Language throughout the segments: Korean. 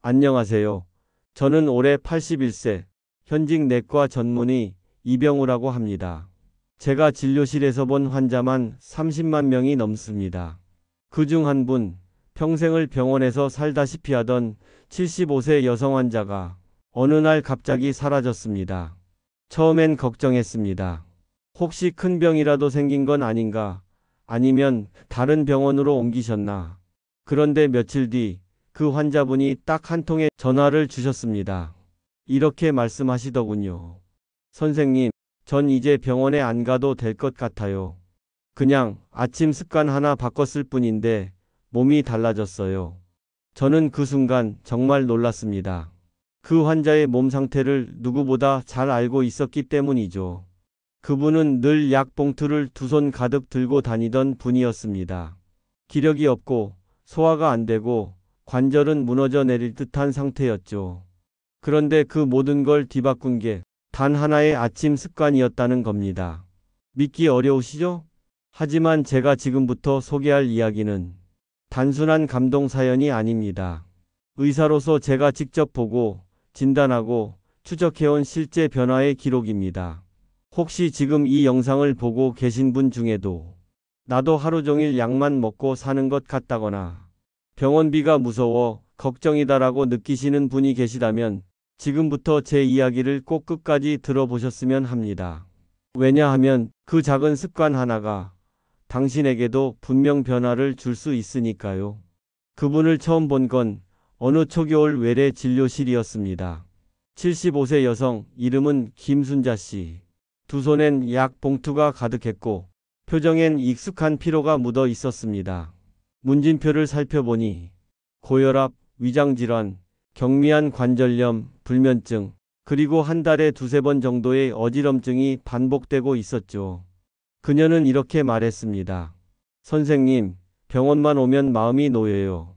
안녕하세요. 저는 올해 81세, 현직 내과 전문의 이병우라고 합니다. 제가 진료실에서 본 환자만 30만 명이 넘습니다. 그중 한 분, 평생을 병원에서 살다시피 하던 75세 여성 환자가 어느 날 갑자기 사라졌습니다. 처음엔 걱정했습니다. 혹시 큰 병이라도 생긴 건 아닌가? 아니면 다른 병원으로 옮기셨나? 그런데 며칠 뒤 그 환자분이 딱 한 통의 전화를 주셨습니다. 이렇게 말씀하시더군요. 선생님, 전 이제 병원에 안 가도 될 것 같아요. 그냥 아침 습관 하나 바꿨을 뿐인데 몸이 달라졌어요. 저는 그 순간 정말 놀랐습니다. 그 환자의 몸 상태를 누구보다 잘 알고 있었기 때문이죠. 그분은 늘 약 봉투를 두 손 가득 들고 다니던 분이었습니다. 기력이 없고 소화가 안 되고 관절은 무너져 내릴 듯한 상태였죠. 그런데 그 모든 걸 뒤바꾼 게 단 하나의 아침 습관이었다는 겁니다. 믿기 어려우시죠? 하지만 제가 지금부터 소개할 이야기는 단순한 감동 사연이 아닙니다. 의사로서 제가 직접 보고 진단하고 추적해온 실제 변화의 기록입니다. 혹시 지금 이 영상을 보고 계신 분 중에도 나도 하루 종일 약만 먹고 사는 것 같다거나 병원비가 무서워 걱정이다라고 느끼시는 분이 계시다면 지금부터 제 이야기를 꼭 끝까지 들어보셨으면 합니다. 왜냐하면 그 작은 습관 하나가 당신에게도 분명 변화를 줄 수 있으니까요. 그분을 처음 본 건 어느 초겨울 외래 진료실이었습니다. 75세 여성, 이름은 김순자 씨. 두 손엔 약 봉투가 가득했고 표정엔 익숙한 피로가 묻어 있었습니다. 문진표를 살펴보니 고혈압, 위장질환, 경미한 관절염, 불면증, 그리고 한 달에 두세 번 정도의 어지럼증이 반복되고 있었죠. 그녀는 이렇게 말했습니다. 선생님, 병원만 오면 마음이 놓여요.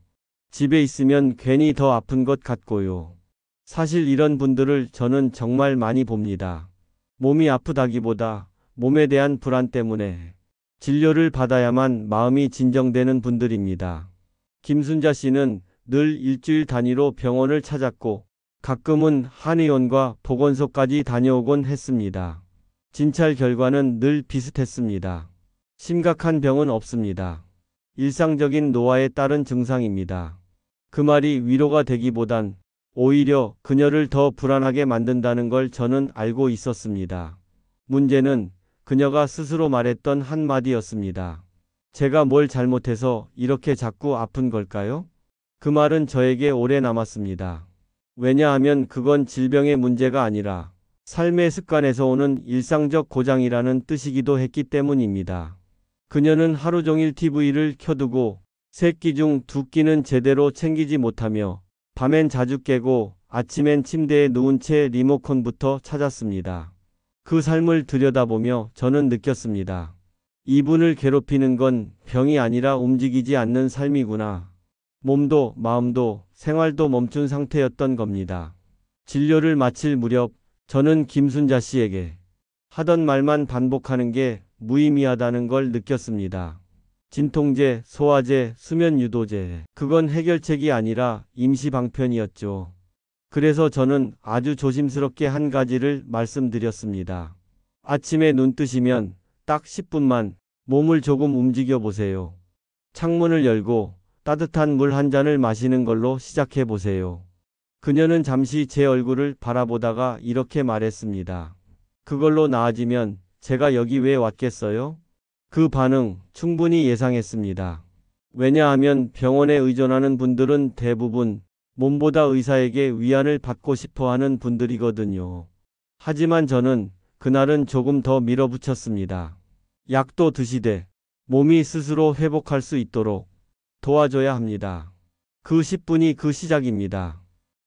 집에 있으면 괜히 더 아픈 것 같고요. 사실 이런 분들을 저는 정말 많이 봅니다. 몸이 아프다기보다 몸에 대한 불안 때문에 진료를 받아야만 마음이 진정되는 분들입니다. 김순자 씨는 늘 일주일 단위로 병원을 찾았고 가끔은 한의원과 보건소까지 다녀오곤 했습니다. 진찰 결과는 늘 비슷했습니다. 심각한 병은 없습니다. 일상적인 노화에 따른 증상입니다. 그 말이 위로가 되기보단 오히려 그녀를 더 불안하게 만든다는 걸 저는 알고 있었습니다. 문제는 그녀가 스스로 말했던 한마디였습니다. 제가 뭘 잘못해서 이렇게 자꾸 아픈 걸까요? 그 말은 저에게 오래 남았습니다. 왜냐하면 그건 질병의 문제가 아니라 삶의 습관에서 오는 일상적 고장이라는 뜻이기도 했기 때문입니다. 그녀는 하루 종일 TV를 켜두고 세 끼 중 두 끼는 제대로 챙기지 못하며 밤엔 자주 깨고 아침엔 침대에 누운 채 리모컨부터 찾았습니다. 그 삶을 들여다보며 저는 느꼈습니다. 이분을 괴롭히는 건 병이 아니라 움직이지 않는 삶이구나. 몸도 마음도 생활도 멈춘 상태였던 겁니다. 진료를 마칠 무렵 저는 김순자 씨에게 하던 말만 반복하는 게 무의미하다는 걸 느꼈습니다. 진통제, 소화제, 수면 유도제. 그건 해결책이 아니라 임시 방편이었죠. 그래서 저는 아주 조심스럽게 한 가지를 말씀드렸습니다. 아침에 눈 뜨시면 딱 10분만 몸을 조금 움직여 보세요. 창문을 열고 따뜻한 물 한 잔을 마시는 걸로 시작해 보세요. 그녀는 잠시 제 얼굴을 바라보다가 이렇게 말했습니다. 그걸로 나아지면 제가 여기 왜 왔겠어요? 그 반응 충분히 예상했습니다. 왜냐하면 병원에 의존하는 분들은 대부분 몸보다 의사에게 위안을 받고 싶어 하는 분들이거든요. 하지만 저는 그날은 조금 더 밀어붙였습니다. 약도 드시되 몸이 스스로 회복할 수 있도록 도와줘야 합니다. 그 10분이 그 시작입니다.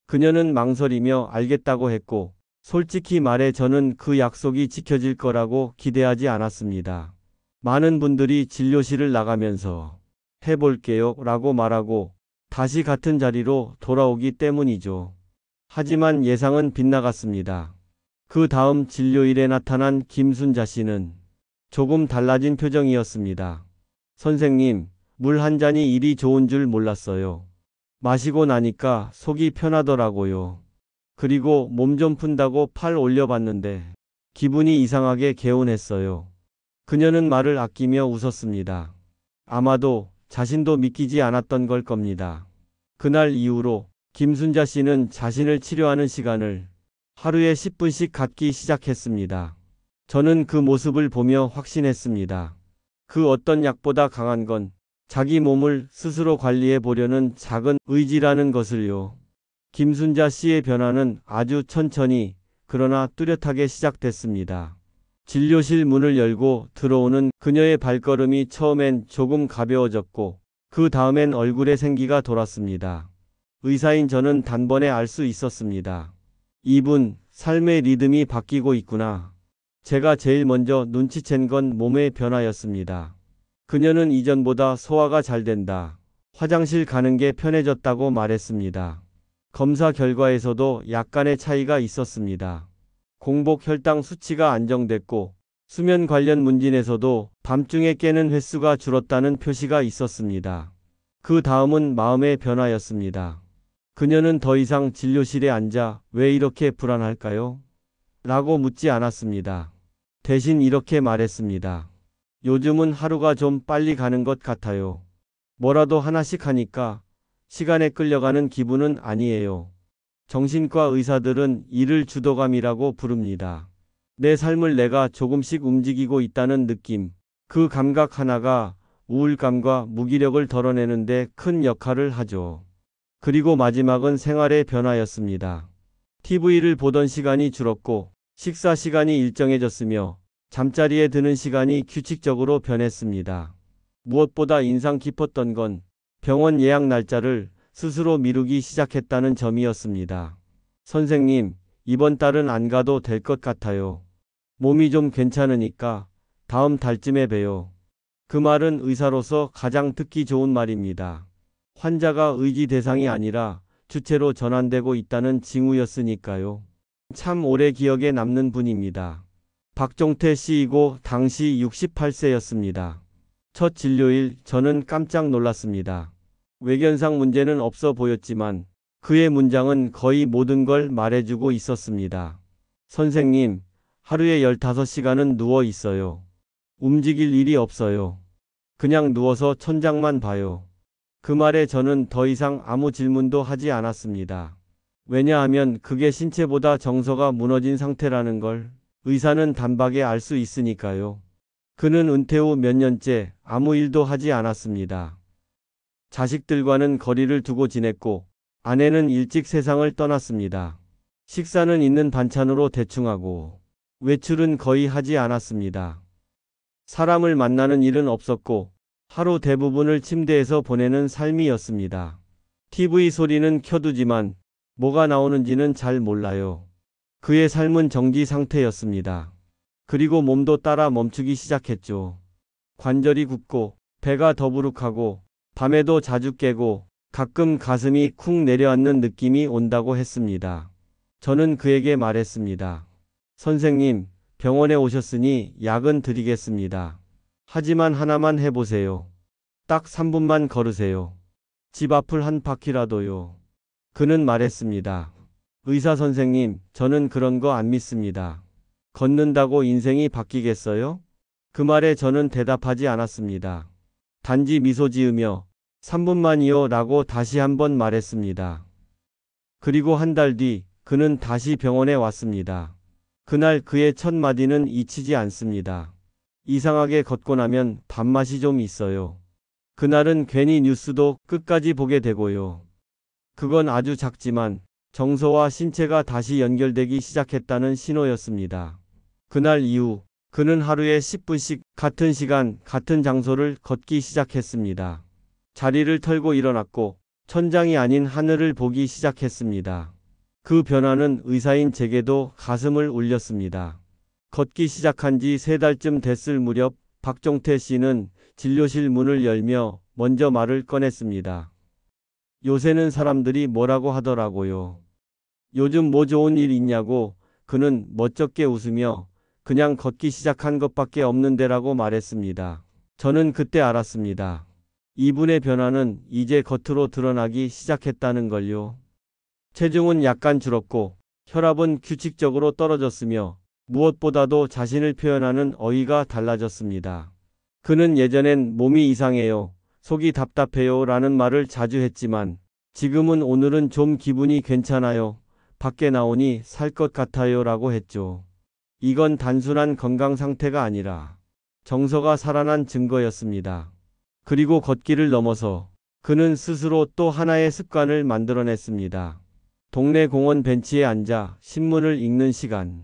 그녀는 망설이며 알겠다고 했고 솔직히 말해 저는 그 약속이 지켜질 거라고 기대하지 않았습니다. 많은 분들이 진료실을 나가면서 해볼게요 라고 말하고 다시 같은 자리로 돌아오기 때문이죠. 하지만 예상은 빗나갔습니다. 그 다음 진료일에 나타난 김순자 씨는 조금 달라진 표정이었습니다. 선생님, 물 한 잔이 이리 좋은 줄 몰랐어요. 마시고 나니까 속이 편하더라고요. 그리고 몸 좀 푼다고 팔 올려봤는데 기분이 이상하게 개운했어요. 그녀는 말을 아끼며 웃었습니다. 아마도 자신도 믿기지 않았던 걸 겁니다. 그날 이후로 김순자 씨는 자신을 치료하는 시간을 하루에 10분씩 갖기 시작했습니다. 저는 그 모습을 보며 확신했습니다. 그 어떤 약보다 강한 건 자기 몸을 스스로 관리해 보려는 작은 의지라는 것을요. 김순자 씨의 변화는 아주 천천히 그러나 뚜렷하게 시작됐습니다. 진료실 문을 열고 들어오는 그녀의 발걸음이 처음엔 조금 가벼워졌고 그 다음엔 얼굴에 생기가 돌았습니다. 의사인 저는 단번에 알 수 있었습니다. 이분, 삶의 리듬이 바뀌고 있구나. 제가 제일 먼저 눈치챈 건 몸의 변화였습니다. 그녀는 이전보다 소화가 잘 된다. 화장실 가는 게 편해졌다고 말했습니다. 검사 결과에서도 약간의 차이가 있었습니다. 공복 혈당 수치가 안정됐고 수면 관련 문진에서도 밤중에 깨는 횟수가 줄었다는 표시가 있었습니다. 그 다음은 마음의 변화였습니다. 그녀는 더 이상 진료실에 앉아 왜 이렇게 불안할까요? 라고 묻지 않았습니다. 대신 이렇게 말했습니다. 요즘은 하루가 좀 빨리 가는 것 같아요. 뭐라도 하나씩 하니까 시간에 끌려가는 기분은 아니에요. 정신과 의사들은 이를 주도감이라고 부릅니다. 내 삶을 내가 조금씩 움직이고 있다는 느낌. 그 감각 하나가 우울감과 무기력을 덜어내는데 큰 역할을 하죠. 그리고 마지막은 생활의 변화였습니다. TV를 보던 시간이 줄었고 식사 시간이 일정해졌으며 잠자리에 드는 시간이 규칙적으로 변했습니다. 무엇보다 인상 깊었던 건 병원 예약 날짜를 스스로 미루기 시작했다는 점이었습니다. 선생님, 이번 달은 안 가도 될 것 같아요. 몸이 좀 괜찮으니까 다음 달쯤에 봬요. 그 말은 의사로서 가장 듣기 좋은 말입니다. 환자가 의지 대상이 아니라 주체로 전환되고 있다는 징후였으니까요. 참 오래 기억에 남는 분입니다. 박종태 씨이고 당시 68세였습니다. 첫 진료일 저는 깜짝 놀랐습니다. 외견상 문제는 없어 보였지만 그의 문장은 거의 모든 걸 말해주고 있었습니다. 선생님, 하루에 15시간은 누워 있어요. 움직일 일이 없어요. 그냥 누워서 천장만 봐요. 그 말에 저는 더 이상 아무 질문도 하지 않았습니다. 왜냐하면 그게 신체보다 정서가 무너진 상태라는 걸 의사는 단박에 알 수 있으니까요. 그는 은퇴 후 몇 년째 아무 일도 하지 않았습니다. 자식들과는 거리를 두고 지냈고 아내는 일찍 세상을 떠났습니다. 식사는 있는 반찬으로 대충 하고 외출은 거의 하지 않았습니다. 사람을 만나는 일은 없었고 하루 대부분을 침대에서 보내는 삶이었습니다. TV 소리는 켜두지만 뭐가 나오는지는 잘 몰라요. 그의 삶은 정지 상태였습니다. 그리고 몸도 따라 멈추기 시작했죠. 관절이 굽고 배가 더부룩하고 밤에도 자주 깨고 가끔 가슴이 쿵 내려앉는 느낌이 온다고 했습니다. 저는 그에게 말했습니다. 선생님, 병원에 오셨으니 약은 드리겠습니다. 하지만 하나만 해보세요. 딱 3분만 걸으세요. 집 앞을 한 바퀴라도요. 그는 말했습니다. 의사 선생님, 저는 그런 거 안 믿습니다. 걷는다고 인생이 바뀌겠어요? 그 말에 저는 대답하지 않았습니다. 단지 미소 지으며 3분만이요 라고 다시 한번 말했습니다. 그리고 한 달 뒤 그는 다시 병원에 왔습니다. 그날 그의 첫 마디는 잊히지 않습니다. 이상하게 걷고 나면 밥맛이 좀 있어요. 그날은 괜히 뉴스도 끝까지 보게 되고요. 그건 아주 작지만 정서와 신체가 다시 연결되기 시작했다는 신호였습니다. 그날 이후 그는 하루에 10분씩 같은 시간, 같은 장소를 걷기 시작했습니다. 자리를 털고 일어났고 천장이 아닌 하늘을 보기 시작했습니다. 그 변화는 의사인 제게도 가슴을 울렸습니다. 걷기 시작한 지 3달쯤 됐을 무렵 박종태 씨는 진료실 문을 열며 먼저 말을 꺼냈습니다. 요새는 사람들이 뭐라고 하더라고요. 요즘 뭐 좋은 일 있냐고. 그는 멋쩍게 웃으며 그냥 걷기 시작한 것밖에 없는데라고 말했습니다. 저는 그때 알았습니다. 이분의 변화는 이제 겉으로 드러나기 시작했다는 걸요. 체중은 약간 줄었고 혈압은 규칙적으로 떨어졌으며 무엇보다도 자신을 표현하는 어휘가 달라졌습니다. 그는 예전엔 몸이 이상해요, 속이 답답해요 라는 말을 자주 했지만 지금은 오늘은 좀 기분이 괜찮아요, 밖에 나오니 살 것 같아요 라고 했죠. 이건 단순한 건강 상태가 아니라 정서가 살아난 증거였습니다. 그리고 걷기를 넘어서 그는 스스로 또 하나의 습관을 만들어냈습니다. 동네 공원 벤치에 앉아 신문을 읽는 시간.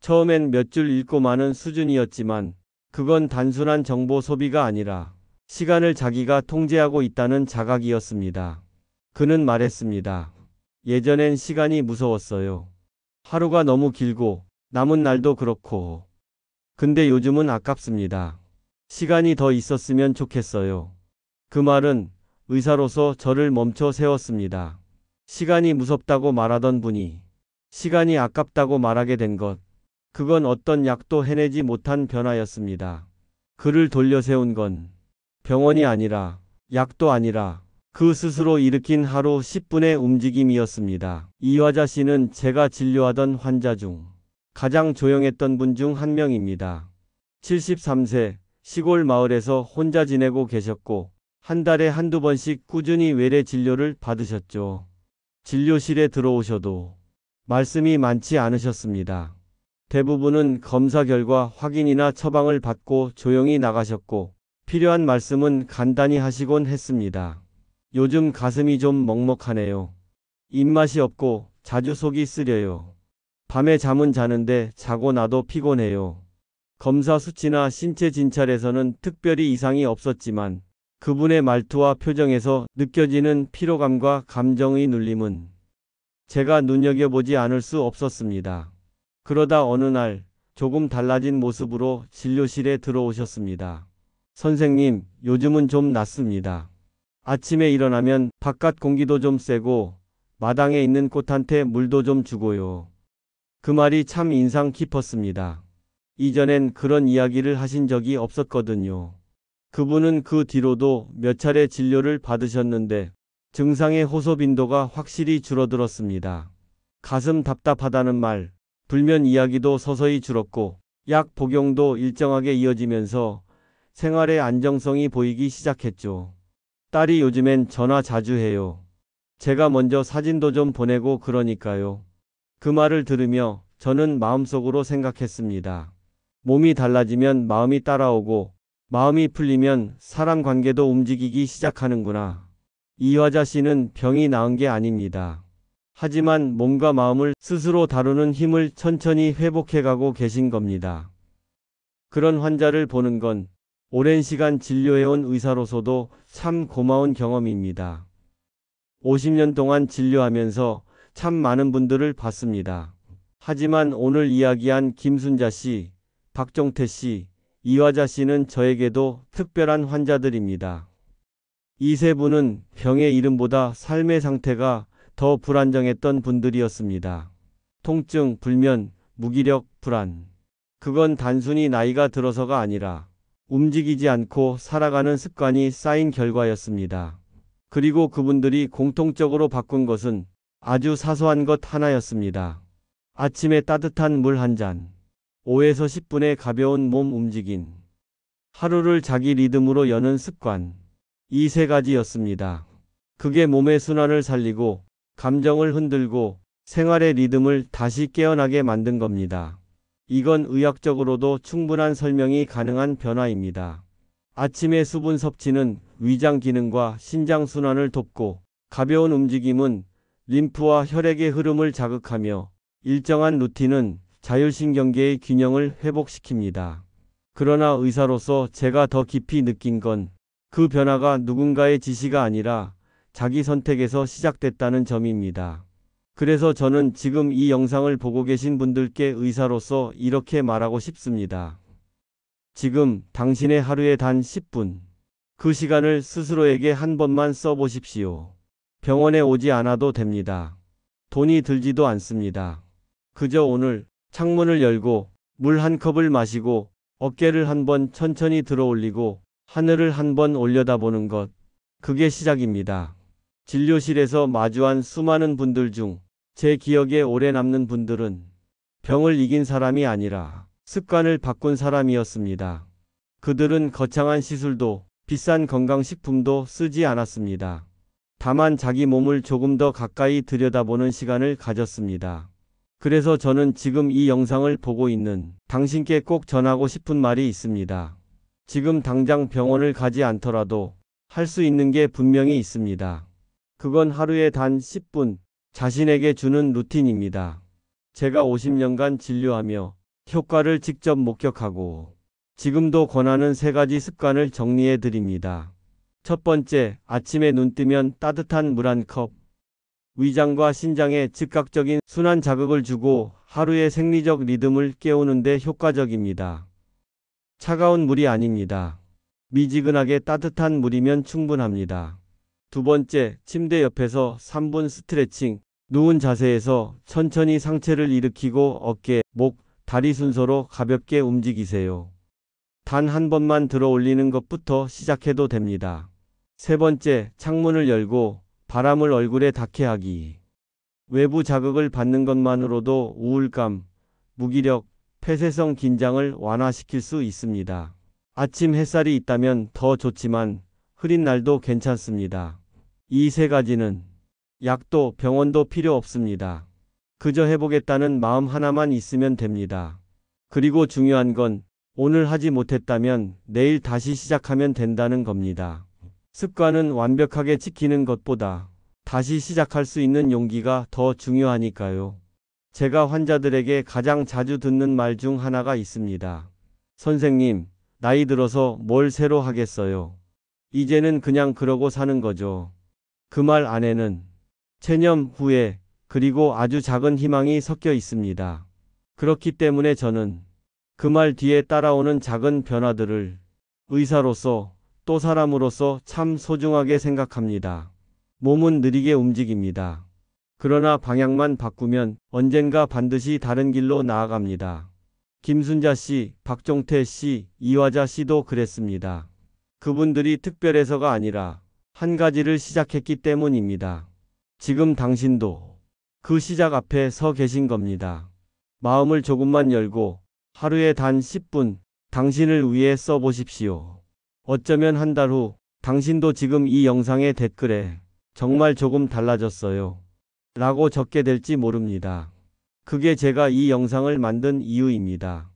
처음엔 몇 줄 읽고 마는 수준이었지만 그건 단순한 정보 소비가 아니라 시간을 자기가 통제하고 있다는 자각이었습니다. 그는 말했습니다. 예전엔 시간이 무서웠어요. 하루가 너무 길고 남은 날도 그렇고. 근데 요즘은 아깝습니다. 시간이 더 있었으면 좋겠어요. 그 말은 의사로서 저를 멈춰 세웠습니다. 시간이 무섭다고 말하던 분이 시간이 아깝다고 말하게 된 것. 그건 어떤 약도 해내지 못한 변화였습니다. 그를 돌려 세운 건 병원이 아니라 약도 아니라 그 스스로 일으킨 하루 10분의 움직임이었습니다. 이화자 씨는 제가 진료하던 환자 중 가장 조용했던 분 중 한 명입니다. 73세, 시골 마을에서 혼자 지내고 계셨고 한 달에 한두 번씩 꾸준히 외래 진료를 받으셨죠. 진료실에 들어오셔도 말씀이 많지 않으셨습니다. 대부분은 검사 결과 확인이나 처방을 받고 조용히 나가셨고 필요한 말씀은 간단히 하시곤 했습니다. 요즘 가슴이 좀 먹먹하네요. 입맛이 없고 자주 속이 쓰려요. 밤에 잠은 자는데 자고 나도 피곤해요. 검사 수치나 신체 진찰에서는 특별히 이상이 없었지만 그분의 말투와 표정에서 느껴지는 피로감과 감정의 눌림은 제가 눈여겨보지 않을 수 없었습니다. 그러다 어느 날 조금 달라진 모습으로 진료실에 들어오셨습니다. 선생님, 요즘은 좀 낫습니다. 아침에 일어나면 바깥 공기도 좀 쐬고 마당에 있는 꽃한테 물도 좀 주고요. 그 말이 참 인상 깊었습니다. 이전엔 그런 이야기를 하신 적이 없었거든요. 그분은 그 뒤로도 몇 차례 진료를 받으셨는데 증상의 호소 빈도가 확실히 줄어들었습니다. 가슴 답답하다는 말, 불면 이야기도 서서히 줄었고 약 복용도 일정하게 이어지면서 생활의 안정성이 보이기 시작했죠. 딸이 요즘엔 전화 자주 해요. 제가 먼저 사진도 좀 보내고 그러니까요. 그 말을 들으며 저는 마음속으로 생각했습니다. 몸이 달라지면 마음이 따라오고 마음이 풀리면 사람 관계도 움직이기 시작하는구나. 이화자 씨는 병이 나은 게 아닙니다. 하지만 몸과 마음을 스스로 다루는 힘을 천천히 회복해가고 계신 겁니다. 그런 환자를 보는 건 오랜 시간 진료해온 의사로서도 참 고마운 경험입니다. 50년 동안 진료하면서 참 많은 분들을 봤습니다. 하지만 오늘 이야기한 김순자 씨, 박종태 씨, 이화자 씨는 저에게도 특별한 환자들입니다. 이 세 분은 병의 이름보다 삶의 상태가 더 불안정했던 분들이었습니다. 통증, 불면, 무기력, 불안. 그건 단순히 나이가 들어서가 아니라 움직이지 않고 살아가는 습관이 쌓인 결과였습니다. 그리고 그분들이 공통적으로 바꾼 것은 아주 사소한 것 하나였습니다. 아침에 따뜻한 물 한 잔, 5에서 10분의 가벼운 몸 움직임, 하루를 자기 리듬으로 여는 습관, 이 세 가지였습니다. 그게 몸의 순환을 살리고 감정을 흔들고 생활의 리듬을 다시 깨어나게 만든 겁니다. 이건 의학적으로도 충분한 설명이 가능한 변화입니다. 아침의 수분 섭취는 위장 기능과 신장 순환을 돕고 가벼운 움직임은 림프와 혈액의 흐름을 자극하며 일정한 루틴은 자율신경계의 균형을 회복시킵니다. 그러나 의사로서 제가 더 깊이 느낀 건 그 변화가 누군가의 지시가 아니라 자기 선택에서 시작됐다는 점입니다. 그래서 저는 지금 이 영상을 보고 계신 분들께 의사로서 이렇게 말하고 싶습니다. 지금 당신의 하루에 단 10분, 그 시간을 스스로에게 한 번만 써보십시오. 병원에 오지 않아도 됩니다. 돈이 들지도 않습니다. 그저 오늘 창문을 열고 물 한 컵을 마시고 어깨를 한 번 천천히 들어 올리고 하늘을 한 번 올려다보는 것. 그게 시작입니다. 진료실에서 마주한 수많은 분들 중 제 기억에 오래 남는 분들은 병을 이긴 사람이 아니라 습관을 바꾼 사람이었습니다. 그들은 거창한 시술도 비싼 건강식품도 쓰지 않았습니다. 다만 자기 몸을 조금 더 가까이 들여다보는 시간을 가졌습니다. 그래서 저는 지금 이 영상을 보고 있는 당신께 꼭 전하고 싶은 말이 있습니다. 지금 당장 병원을 가지 않더라도 할 수 있는 게 분명히 있습니다. 그건 하루에 단 10분 자신에게 주는 루틴입니다. 제가 50년간 진료하며 효과를 직접 목격하고 지금도 권하는 3가지 습관을 정리해 드립니다. 첫 번째, 아침에 눈 뜨면 따뜻한 물 한 컵. 위장과 신장에 즉각적인 순환 자극을 주고 하루의 생리적 리듬을 깨우는 데 효과적입니다. 차가운 물이 아닙니다. 미지근하게 따뜻한 물이면 충분합니다. 두 번째, 침대 옆에서 3분 스트레칭. 누운 자세에서 천천히 상체를 일으키고 어깨, 목, 다리 순서로 가볍게 움직이세요. 단 한 번만 들어 올리는 것부터 시작해도 됩니다. 세 번째, 창문을 열고 바람을 얼굴에 닿게 하기. 외부 자극을 받는 것만으로도 우울감, 무기력, 폐쇄성 긴장을 완화시킬 수 있습니다. 아침 햇살이 있다면 더 좋지만 흐린 날도 괜찮습니다. 이 3가지는 약도 병원도 필요 없습니다. 그저 해보겠다는 마음 하나만 있으면 됩니다. 그리고 중요한 건 오늘 하지 못했다면 내일 다시 시작하면 된다는 겁니다. 습관은 완벽하게 지키는 것보다 다시 시작할 수 있는 용기가 더 중요하니까요. 제가 환자들에게 가장 자주 듣는 말 중 하나가 있습니다. 선생님, 나이 들어서 뭘 새로 하겠어요. 이제는 그냥 그러고 사는 거죠. 그 말 안에는 체념, 후회, 그리고 아주 작은 희망이 섞여 있습니다. 그렇기 때문에 저는 그 말 뒤에 따라오는 작은 변화들을 의사로서 또 사람으로서 참 소중하게 생각합니다. 몸은 느리게 움직입니다. 그러나 방향만 바꾸면 언젠가 반드시 다른 길로 나아갑니다. 김순자 씨, 박종태 씨, 이화자 씨도 그랬습니다. 그분들이 특별해서가 아니라 한 가지를 시작했기 때문입니다. 지금 당신도 그 시작 앞에 서 계신 겁니다. 마음을 조금만 열고 하루에 단 10분 당신을 위해 써보십시오. 어쩌면 한 달 후 당신도 지금 이 영상의 댓글에 정말 조금 달라졌어요 라고 적게 될지 모릅니다. 그게 제가 이 영상을 만든 이유입니다.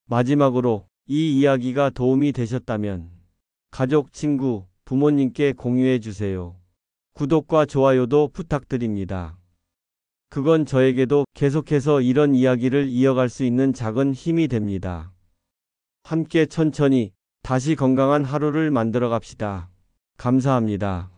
마지막으로 이 이야기가 도움이 되셨다면 가족, 친구, 부모님께 공유해 주세요. 구독과 좋아요도 부탁드립니다. 그건 저에게도 계속해서 이런 이야기를 이어갈 수 있는 작은 힘이 됩니다. 함께 천천히 다시 건강한 하루를 만들어 갑시다. 감사합니다.